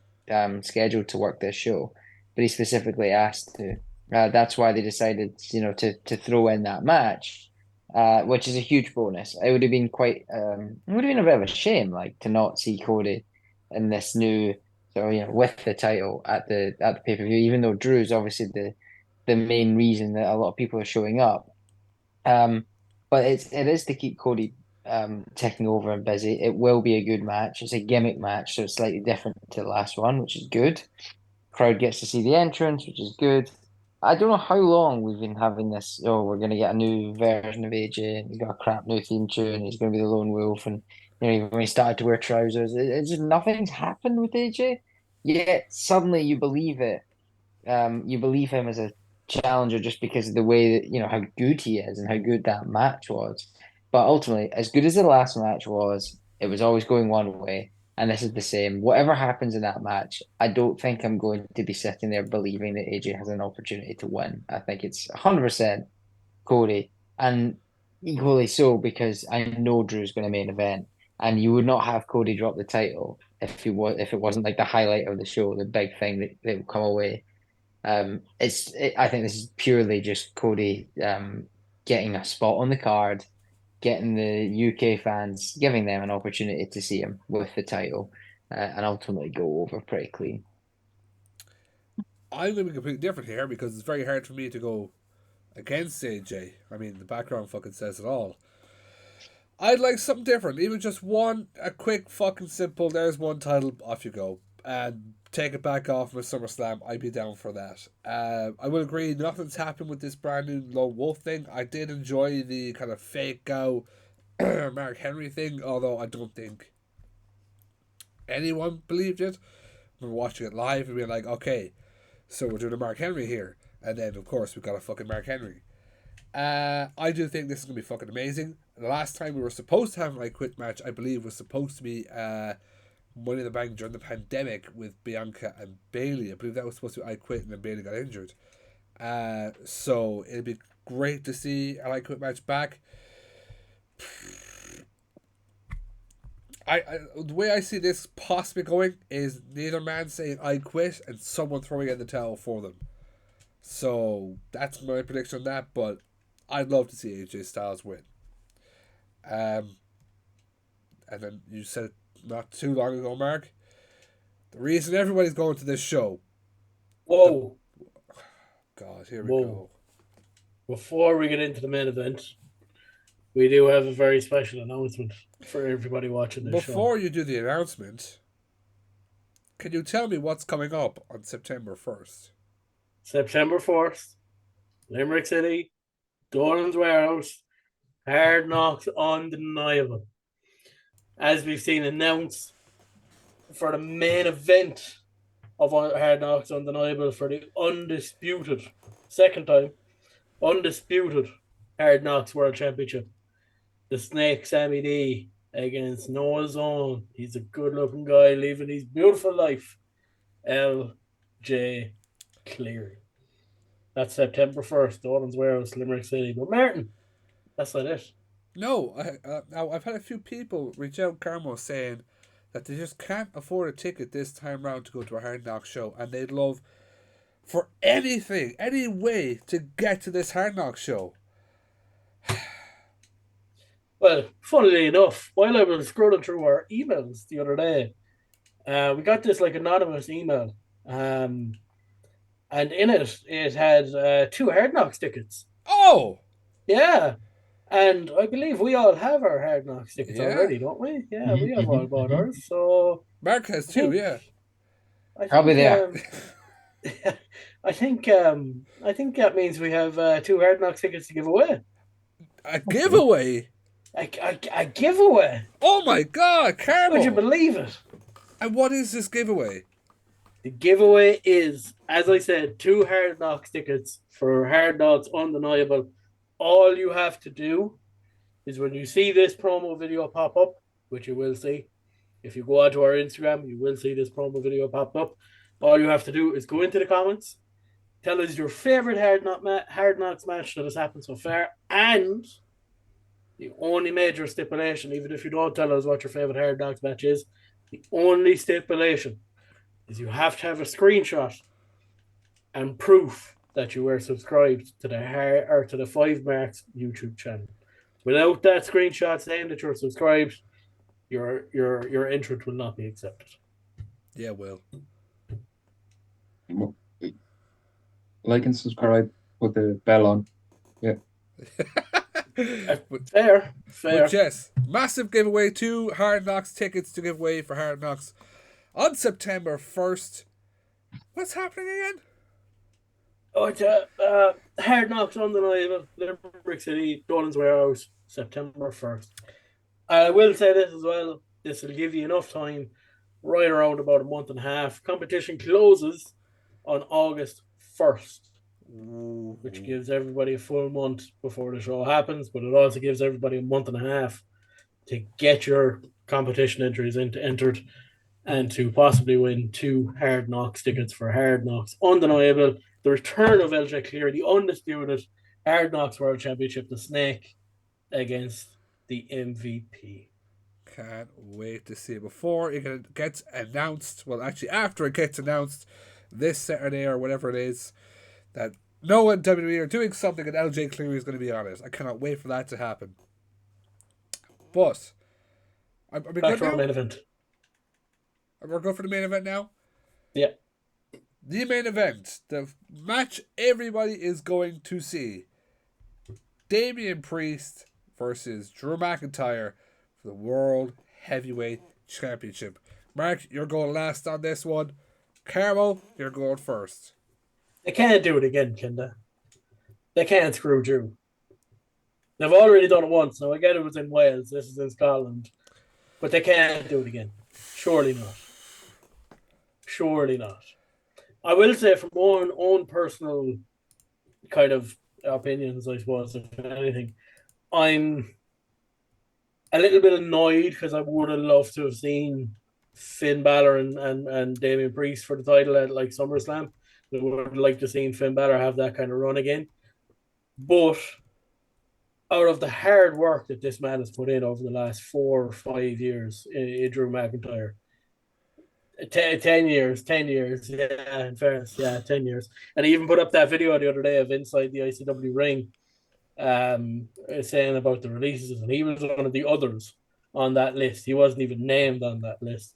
scheduled to work this show, but he specifically asked to. That's why they decided, to throw in that match, which is a huge bonus. It would have been it would have been a bit of a shame, like to not see Cody in this new, so with the title at the pay-per-view, even though Drew's obviously the main reason that a lot of people are showing up. Um, but it is to keep Cody taking over and busy. It will be a good match. It's a gimmick match, so it's slightly different to the last one, which is good. Crowd gets to see the entrance, which is good. I don't know how long we've been having this. Oh, we're gonna get a new version of AJ, and he's got a crap new theme tune. He's gonna be the lone wolf, and when he started to wear trousers, it's just nothing's happened with AJ. Yet suddenly you believe him as a challenger just because of the way that how good he is and how good that match was. But ultimately, as good as the last match was, it was always going one way, and this is the same. Whatever happens in that match, I don't think I'm going to be sitting there believing that AJ has an opportunity to win. I think it's 100% Cody, and equally so because I know Drew's going to main event, and you would not have Cody drop the title if it wasn't like the highlight of the show, the big thing that would come away. I think this is purely just Cody getting a spot on the card, getting the UK fans, giving them an opportunity to see him with the title, and ultimately go over pretty clean. I'm going to be completely different here because it's very hard for me to go against AJ. I mean, the background fucking says it all. I'd like something different. Even just a quick fucking simple, there's one title, off you go. And take it back off with SummerSlam. I'd be down for that. I would agree, nothing's happened with this brand new Lone Wolf thing. I did enjoy the kind of fake out Mark Henry thing, although I don't think anyone believed it. We were watching it live and we were like, okay, so we're doing a Mark Henry here. And then, of course, we've got a fucking Mark Henry. I do think this is going to be fucking amazing. The last time we were supposed to have an I Quit match, I believe, was supposed to be Money in the Bank during the pandemic with Bianca and Bailey. I believe that was supposed to be I Quit and then Bailey got injured. So it'd be great to see an I Quit match back. The way I see this possibly going is neither man saying I quit and someone throwing in the towel for them. So that's my prediction on that, but I'd love to see AJ Styles win. And then you said not too long ago, Mark, the reason everybody's going to this show. Whoa. God, here we go. Before we get into the main event, we do have a very special announcement for everybody watching this show. Before you do the announcement, can you tell me what's coming up on September 1st? September 4th, Limerick City, Doran's Warehouse, Hard Knocks Undeniable. As we've seen announced for the main event of Hard Knocks Undeniable for the undisputed, second time, undisputed Hard Knocks World Championship. The Snake Sammy D against Noah's Own. He's a good looking guy living his beautiful life. LJ Cleary. That's September 1st, Doran's Warehouse, Limerick City. But Martin, that's not it. No, I've had a few people reach out, Carmo, saying that they just can't afford a ticket this time round to go to a Hard Knock show, and they'd love for anything, any way to get to this Hard Knock show. Well, funnily enough, while I was scrolling through our emails the other day, we got this anonymous email, and in it had 2 Hard Knocks tickets. Oh, yeah, and I believe we all have our Hard Knocks tickets already, don't we? Yeah, we have all bought ours. So Mark has 2, yeah. Probably there. I think that means we have 2 Hard Knocks tickets to give away. A giveaway? A giveaway? Oh my god, Would you Carmo! believe it? And what is this giveaway? The giveaway is, as I said, 2 Hard Knocks tickets for Hard Knocks Undeniable. All you have to do is when you see this promo video pop up, which you will see, if you go onto our Instagram, you will see this promo video pop up. All you have to do is go into the comments, tell us your favorite Hard Knocks match that has happened so far, and the only major stipulation, even if you don't tell us what your favorite Hard Knocks match is, the only stipulation is you have to have a screenshot and proof that you were subscribed to the FiveMarks YouTube channel. Without that screenshot saying that you're subscribed, your entrance will not be accepted. Yeah, Will. Like and subscribe, put the bell on. Yeah. Fair. But yes, massive giveaway, 2 Hard Knocks tickets to give away for Hard Knocks on September 1st. What's happening again? Oh, it's Hard Knocks Undeniable, Limerick City, Dolan's Warehouse, September 1st. I will say this as well. This will give you enough time, right around about a month and a half. Competition closes on August 1st, which gives everybody a full month before the show happens, but it also gives everybody a month and a half to get your competition entries entered and to possibly win 2 Hard Knocks tickets for Hard Knocks Undeniable, the return of LJ Clear, the undisputed Hard Knocks World Championship, the Snake against the MVP. Can't wait to see it before it gets announced. Well, actually, after it gets announced this Saturday or whatever it is, that Noah and WWE are doing something and LJ Cleary is going to be on it. I cannot wait for that to happen. But, are we Back good to our now? main event. We're going for the main event now? Yeah. The main event. The match everybody is going to see. Damian Priest versus Drew McIntyre for the World Heavyweight Championship. Mark, you're going last on this one. Carmo, you're going first. They can't do it again, can they? They can't screw Drew. They've already done it once. Now, I get it was in Wales. This is in Scotland. But they can't do it again. Surely not. Surely not. I will say from my own personal kind of opinions, I suppose, if anything, I'm a little bit annoyed because I would have loved to have seen Finn Balor and Damian Priest for the title at like SummerSlam. I would have liked to see Finn Balor have that kind of run again. But out of the hard work that this man has put in over the last 4 or 5 years in Drew McIntyre, 10 years, yeah, in fairness, yeah, 10 years. And he even put up that video the other day of inside the ICW ring, saying about the releases, and he was one of the others on that list. He wasn't even named on that list.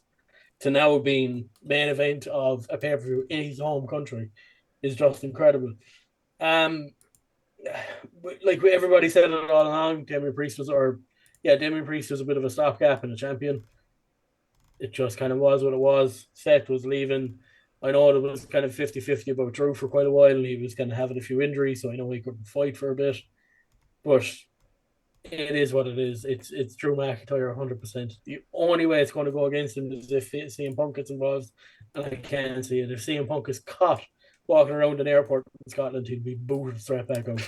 To now being main event of a pay-per-view in his home country is just incredible. Like everybody said it all along, Damian Priest was a bit of a stopgap and a champion. It just kind of was what it was. Seth was leaving. I know it was kind of 50-50 about Drew for quite a while, and he was kind of having a few injuries, so I know he couldn't fight for a bit. But it is what it is. It's Drew McIntyre 100%. The only way it's going to go against him is if CM Punk gets involved, and I can't see it. If CM Punk is caught walking around an airport in Scotland, he'd be booted straight back out.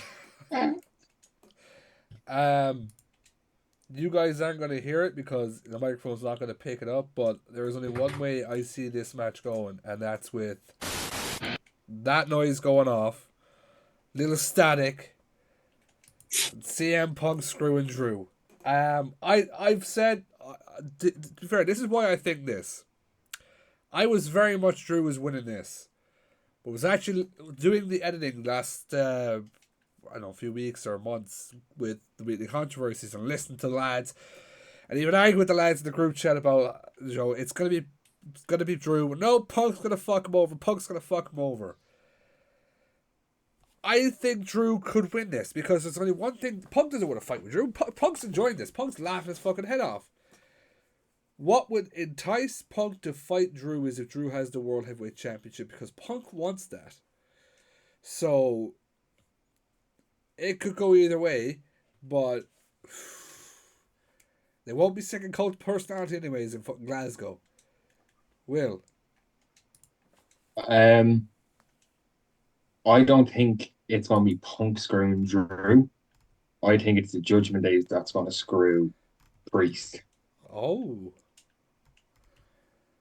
You guys aren't going to hear it because the microphone's not going to pick it up, but there is only one way I see this match going, and that's with that noise going off, little static, CM Punk screwing Drew. I've said, to be fair, this is why I think this. I was very much Drew was winning this, but was actually doing the editing last I don't know, a few weeks or months with the weekly controversies and listening to the lads and even arguing with the lads in the group chat about, you know, it's gonna be Drew. No, Punk's gonna fuck him over. I think Drew could win this because there's only one thing. Punk doesn't want to fight with Drew. Punk's enjoying this. Punk's laughing his fucking head off. What would entice Punk to fight Drew is if Drew has the World Heavyweight Championship, because Punk wants that. So it could go either way. but they won't be second cult personality anyways in fucking Glasgow. Will. I don't think it's going to be Punk screwing Drew. I think it's the Judgment Day that's going to screw Priest. Oh.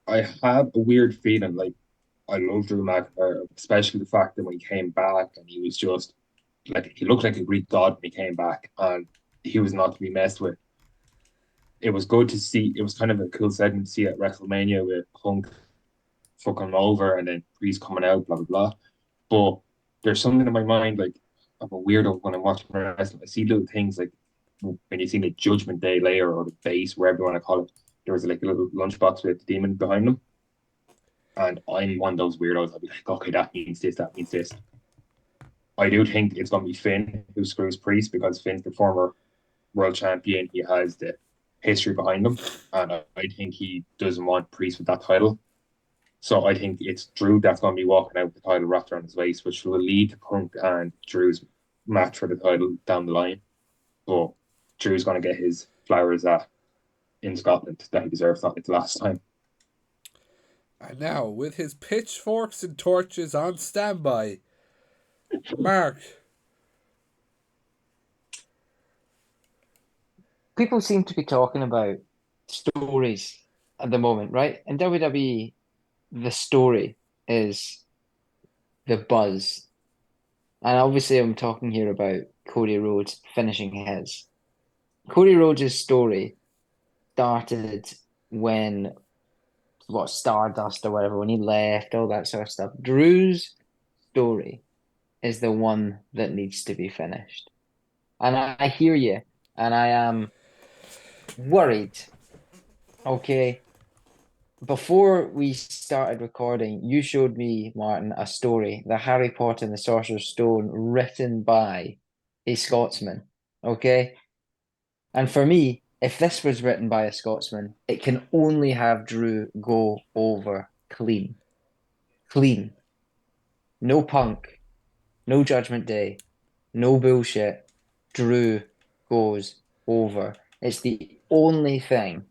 I have a weird feeling like I love Drew McIntyre, especially the fact that when he came back and he was just like he looked like a Greek god when he came back and he was not to be messed with. It was good to see. It was kind of a cool segment to see at WrestleMania with Punk fucking him over and then Priest coming out, blah blah blah. But there's something in my mind like I'm a weirdo when I'm watching wrestling. I see little things like when you see the Judgment Day layer or the base, wherever you want to call it. There was like a little lunchbox with the demon behind them. And I'm one of those weirdos. I'll be like, okay, that means this, that means this. I do think it's going to be Finn who screws Priest because Finn's the former world champion. He has the history behind him. And I think he doesn't want Priest with that title. So I think it's Drew that's going to be walking out with the title wrapped around his waist, which will lead to Punk and Drew's match for the title down the line. But Drew's going to get his flowers in Scotland that he deserves. That it's the last time. And now, with his pitchforks and torches on standby, Mark. People seem to be talking about stories at the moment, right? In WWE, the story is the buzz. And obviously, I'm talking here about Cody Rhodes finishing his. Cody Rhodes' story started when, Stardust or whatever, when he left, all that sort of stuff. Drew's story is the one that needs to be finished. And I hear you, and I am worried. Okay. Before we started recording, you showed me, Martin, a story, The Harry Potter and the Sorcerer's Stone, written by a Scotsman. Okay. And for me, if this was written by a Scotsman, it can only have Drew go over clean. Clean. No Punk, no Judgment Day, no bullshit. Drew goes over. It's the only thing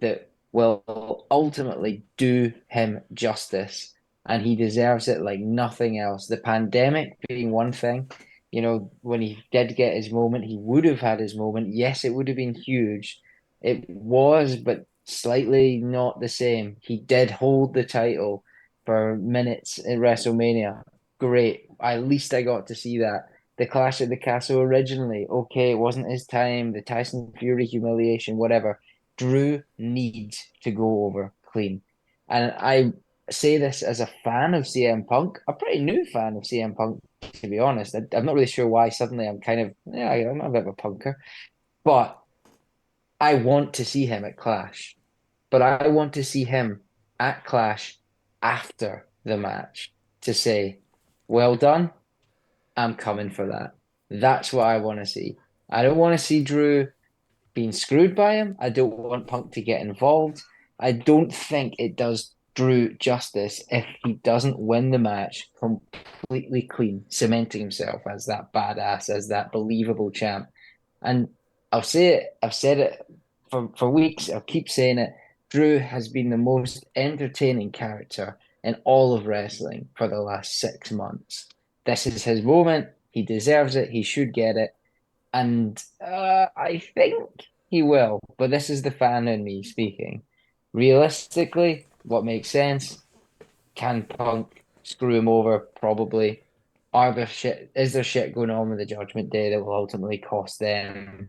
that will ultimately do him justice, and he deserves it like nothing else. The pandemic being one thing, when he did get his moment, he would have had his moment. Yes, it would have been huge. It was, but slightly not the same. He did hold the title for minutes in WrestleMania. Great. At least I got to see that. The Clash at the Castle originally, okay, it wasn't his time. The Tyson Fury humiliation, whatever. Drew needs to go over clean. And I say this as a fan of CM Punk, a pretty new fan of CM Punk, to be honest. I'm not really sure why suddenly I'm I'm a bit of a punker. But I want to see him at Clash. But I want to see him at Clash after the match to say, well done, I'm coming for that. That's what I want to see. I don't want to see Drew being screwed by him. I don't want Punk to get involved. I don't think it does Drew justice if he doesn't win the match completely clean, cementing himself as that badass, as that believable champ. And I'll say it, I've said it for weeks, I'll keep saying it. Drew has been the most entertaining character in all of wrestling for the last 6 months. This is his moment. He deserves it. He should get it. And I think he will, but this is the fan in me speaking. Realistically, what makes sense? Can Punk screw him over? Probably. Is there shit going on with the Judgment Day that will ultimately cost them?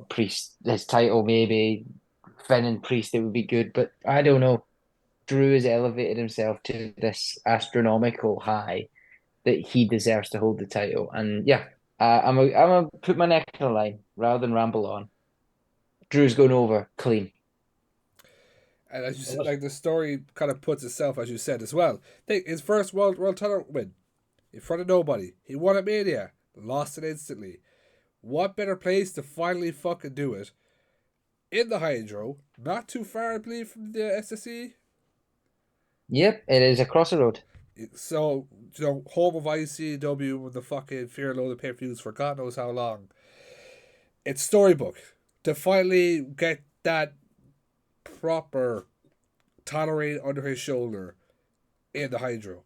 Priest, his title maybe. Finn and Priest, it would be good, but I don't know. Drew has elevated himself to this astronomical high that he deserves to hold the title. And yeah, I'm gonna put my neck in the line rather than ramble on. Drew's going over clean. And as you said, like the story kind of puts itself, as you said as well. Think his first world title win in front of nobody. He won at Mania, lost it instantly. What better place to finally fucking do it? In the Hydro, not too far, I believe, from the SSE. Yep, it is across the road. So, home of ICW with the fucking Fear Load of pay-per-views for God knows how long. It's storybook to finally get that proper tolerate under his shoulder in the Hydro.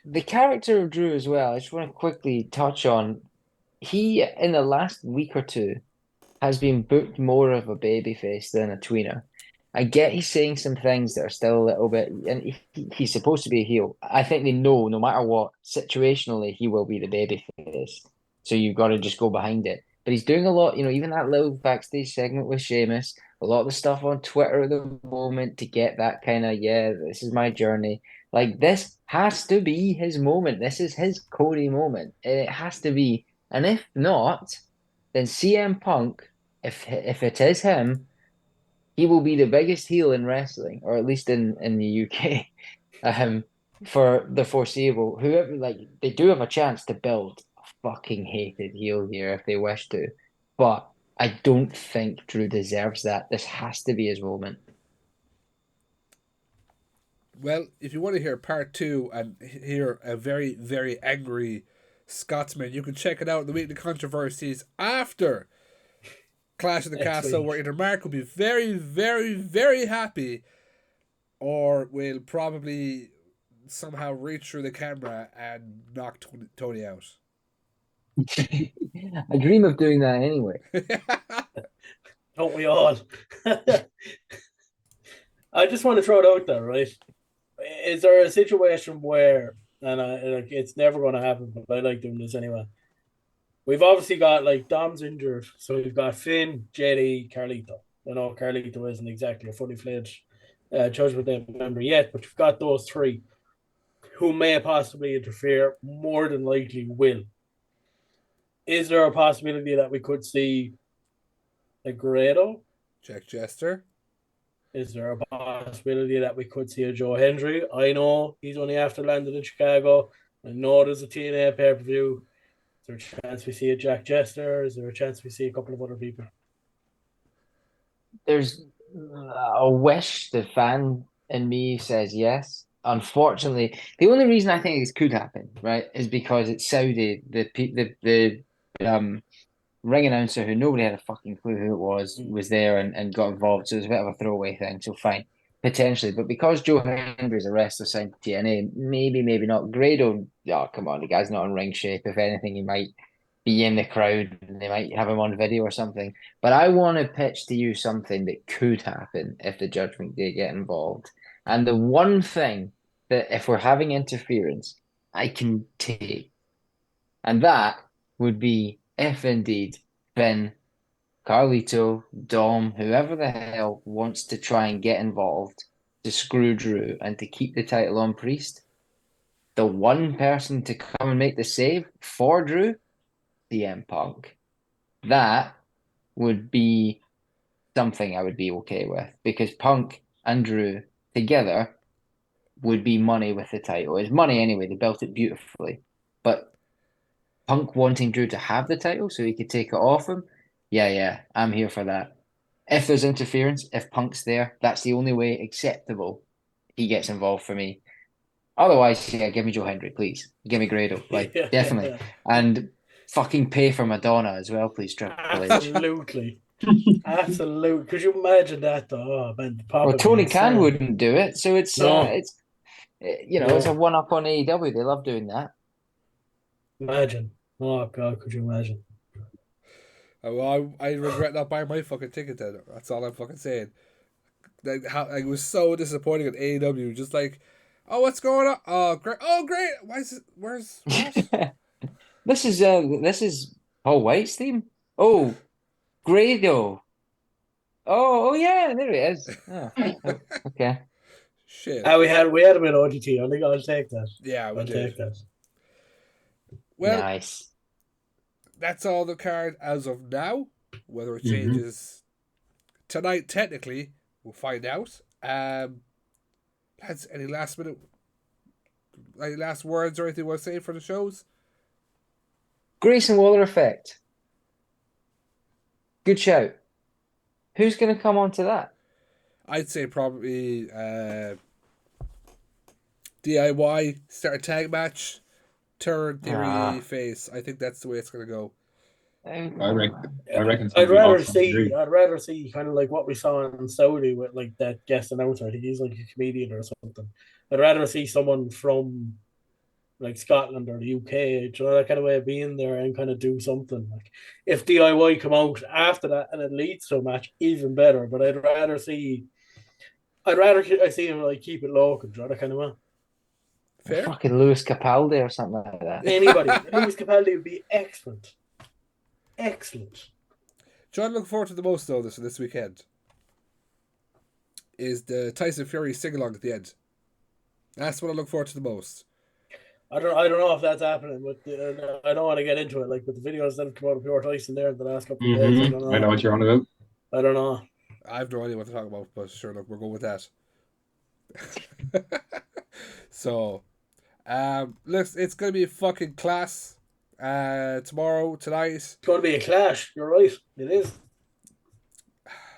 The character of Drew as well, I just want to quickly touch on. He, in the last week or two, has been booked more of a babyface than a tweener. I get he's saying some things that are still a little bit, and he's supposed to be a heel. I think they know no matter what, situationally, he will be the babyface. So you've got to just go behind it. But he's doing a lot, even that little backstage segment with Sheamus, a lot of the stuff on Twitter at the moment to get that kind of, yeah, this is my journey. Like, this has to be his moment. This is his Cody moment. It has to be. And if not, then CM Punk, if it is him, he will be the biggest heel in wrestling, or at least in the UK, um, for the foreseeable. Whoever, like, they do have a chance to build a fucking hated heel here if they wish to, but I don't think Drew deserves that. This has to be his moment. Well, if you want to hear part 2 and hear a very, very angry Scotsman, you can check it out in the Weekly Controversies after Clash of the Next Castle, week. where either Mark will be very, very, very happy or will probably somehow reach through the camera and knock Tony out. I dream of doing that anyway. Don't we all? I just want to throw it out there, right? Is there a situation where, and like it's never going to happen, but I like doing this anyway. We've obviously got like Dom's injured, so we've got Finn, JD, Carlito. I know Carlito isn't exactly a fully fledged Judgment Day member yet, but you've got those three who may possibly interfere. More than likely, will. Is there a possibility that we could see a Grado? Jack Jester. Is there a possibility that we could see a Joe Hendry? I know he's only after landing in Chicago. I know there's a TNA pay per view. Is there a chance we see a Jack Jester? Is there a chance we see a couple of other people? There's a wish the fan in me says yes. Unfortunately, the only reason I think this could happen, right, is because it's Saudi. The ring announcer who nobody had a fucking clue who it was there and got involved. So it was a bit of a throwaway thing. So fine, potentially. But because Joe Hendry's a wrestler signed to TNA, maybe not. Grado, oh, come on, the guy's not in ring shape. If anything, he might be in the crowd and they might have him on video or something. But I want to pitch to you something that could happen if the Judgment Day get involved. And the one thing that if we're having interference, I can take, and that would be if indeed Finn, Carlito, Dom, whoever the hell wants to try and get involved to screw Drew and to keep the title on Priest, the one person to come and make the save for Drew, CM Punk. That would be something I would be okay with because Punk and Drew together would be money with the title. It's money anyway, they built it beautifully. But Punk wanting Drew to have the title so he could take it off him, yeah, I'm here for that. If there's interference, if Punk's there, that's the only way acceptable he gets involved for me. Otherwise, yeah, give me Joe Hendry, please. Give me Grado, like Yeah, definitely. yeah. And fucking pay for Madonna as well, please, Triple H. Absolutely. Absolutely. Could you imagine that though? Oh man, Well, Tony Khan wouldn't do it, so it's No. it's it's a one up on AEW. They love doing that. Imagine. Oh god, could you imagine? Well, I regret not buying my fucking ticket then. That's all I'm fucking saying. Like, it was so disappointing at AEW. Just like, oh, what's going on? Oh, great. Oh, great. Why is it? Where's what? This is Paul White's theme. Oh, Grado. Oh yeah, there it is. Oh, okay. Shit. We had him in ODT. I think I'll take that. Yeah, we I'll did. take that. Well, Nice. that's all the card as of now. Whether it Mhm. changes tonight, technically, we'll find out. Lads, any last minute, like last words or anything you want to say for the shows? Grayson Waller effect. Good shout. Who's going to come on to that? I'd say probably DIY, start a tag match, turn Theory face. I think that's the way it's going to go. I reckon I'd somebody rather lost some see degree. I'd rather see kind of like what we saw in Saudi with like that guest announcer. I think he's like a comedian or something. I'd rather see someone from like Scotland or the UK, you know, that kind of way of being there and kind of do something. Like if DIY come out after that and it leads to a match, even better. But I'd rather I see him like keep it local, you know, that kind of way. Fair. Fucking Lewis Capaldi or something like that. Anybody, Lewis Capaldi would be excellent, excellent. John, looking forward to the most though this weekend is the Tyson Fury sing along at the end. That's what I look forward to the most. I don't know if that's happening, but I don't want to get into it. Like with the videos that have come out of Pure Tyson there in the last couple of days, I don't I know know. what you're on about. I don't know. I have no idea what to talk about, but sure, look, we'll go with that. So, look, it's gonna be a fucking class. Tomorrow, tonight. It's going to be a clash. You're right. It is.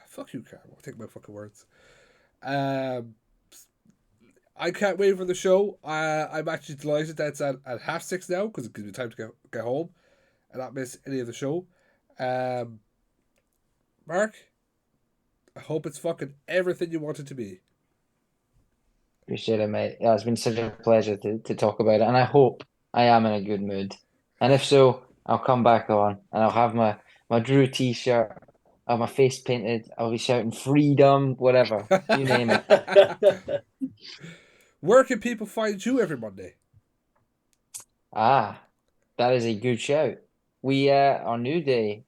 Fuck you, Carmo. I'll take my fucking words. I can't wait for the show. I'm actually delighted that it's at 6:30 now because it gives me time to get home and not miss any of the show. Mark, I hope it's fucking everything you want it to be. Appreciate it, mate. Yeah, it's been such a pleasure to talk about it, and I hope I am in a good mood. And if so, I'll come back on and I'll have my Drew t-shirt, I'll have my face painted, I'll be shouting freedom, whatever, you name it. Where can people find you every Monday? Ah, that is a good shout. We our new day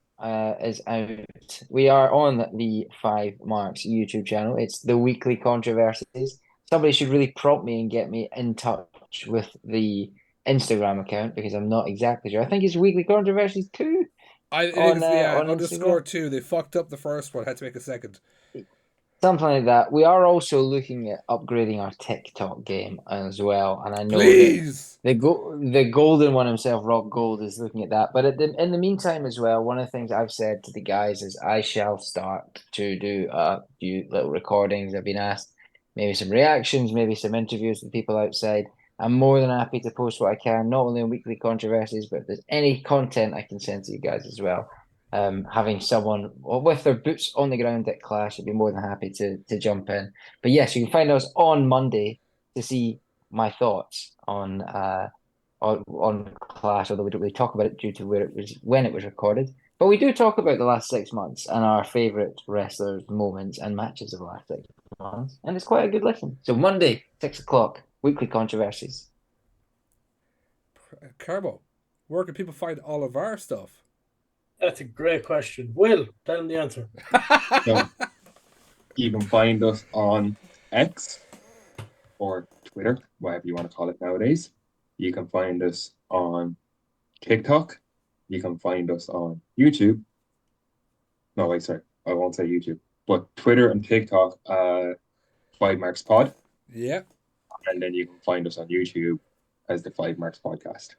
is out. We are on the FiveMarks YouTube channel. It's the weekly controversies. Somebody should really prompt me and get me in touch with the Instagram account because I'm not exactly sure. I think it's weekly controversies too I think it's on underscore Instagram. 2. They fucked up the first one. Had to make a second. Something like that. We are also looking at upgrading our TikTok game as well, and I know that Please. the golden one himself, Rock Gold, is looking at that. But in the meantime, as well, one of the things I've said to the guys is I shall start to do a few little recordings. I've been asked maybe some reactions, maybe some interviews with people outside. I'm more than happy to post what I can, not only on weekly controversies, but if there's any content I can send to you guys as well. Having someone with their boots on the ground at Clash, I'd be more than happy to jump in. But yes, you can find us on Monday to see my thoughts on Clash, although we don't really talk about it due to where it was when it was recorded. But we do talk about the last 6 months and our favourite wrestlers, moments, and matches of the last 6 months, and it's quite a good listen. So Monday, 6 o'clock, weekly controversies. Carmo, where can people find all of our stuff? That's a great question. Will, tell him the answer. So you can find us on X or Twitter, whatever you want to call it nowadays. You can find us on TikTok. You can find us on YouTube. No, wait, sorry. I won't say YouTube. But Twitter and TikTok, FiveMarks Pod. Yeah. And then you can find us on YouTube as the FiveMarks Podcast.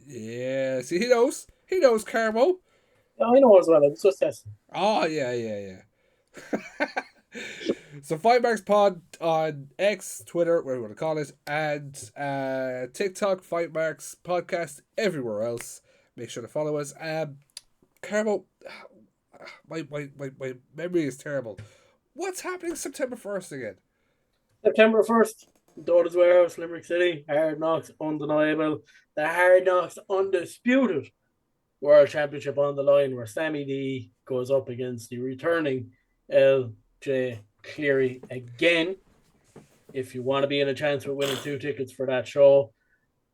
Yeah. See, he knows. He knows, Carmo. Yeah, I know as well. I was just testing. Oh, yeah. So FiveMarks Pod on X, Twitter, whatever you want to call it, and TikTok, FiveMarks Podcast, everywhere else. Make sure to follow us. Carmo, my memory is terrible. What's happening September 1st again? September 1st, Daughters Warehouse, Limerick City, Hard Knocks Undeniable, the Hard Knocks Undisputed World Championship on the line, where Sammy D goes up against the returning LJ Cleary again. If you want to be in a chance for winning 2 tickets for that show,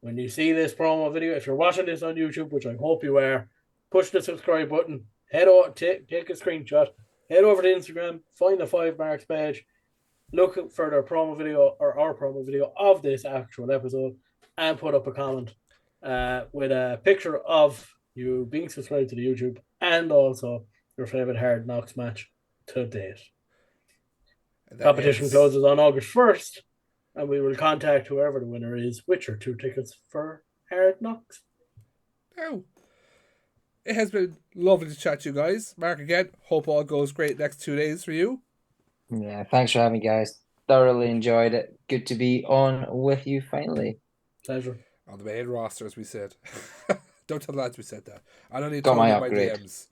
when you see this promo video, if you're watching this on YouTube, which I hope you are, push the subscribe button, head over, take a screenshot, head over to Instagram, find the FiveMarks page, look for their promo video or our promo video of this actual episode, and put up a comment with a picture of you being subscribed to the YouTube and also your favorite Hard Knocks match to date. Competition closes on August 1st, and we will contact whoever the winner is with your 2 tickets for Hard Knocks. Oh. It has been lovely to chat to you guys. Mark, again, hope all goes great next 2 days for you. Yeah, thanks for having me, guys. Thoroughly enjoyed it. Good to be on with you finally. Pleasure. On the main roster, as we said. Don't tell the lads we said that. I don't need to Got tell my them my upgrade. DMs.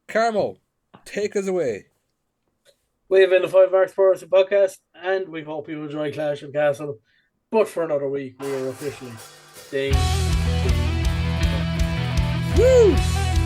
Carmo, take us away. We have been the FiveMarks Pro Wrestling Podcast, and we hope you enjoy Clash of Castle. But for another week, we are officially ding. Woo!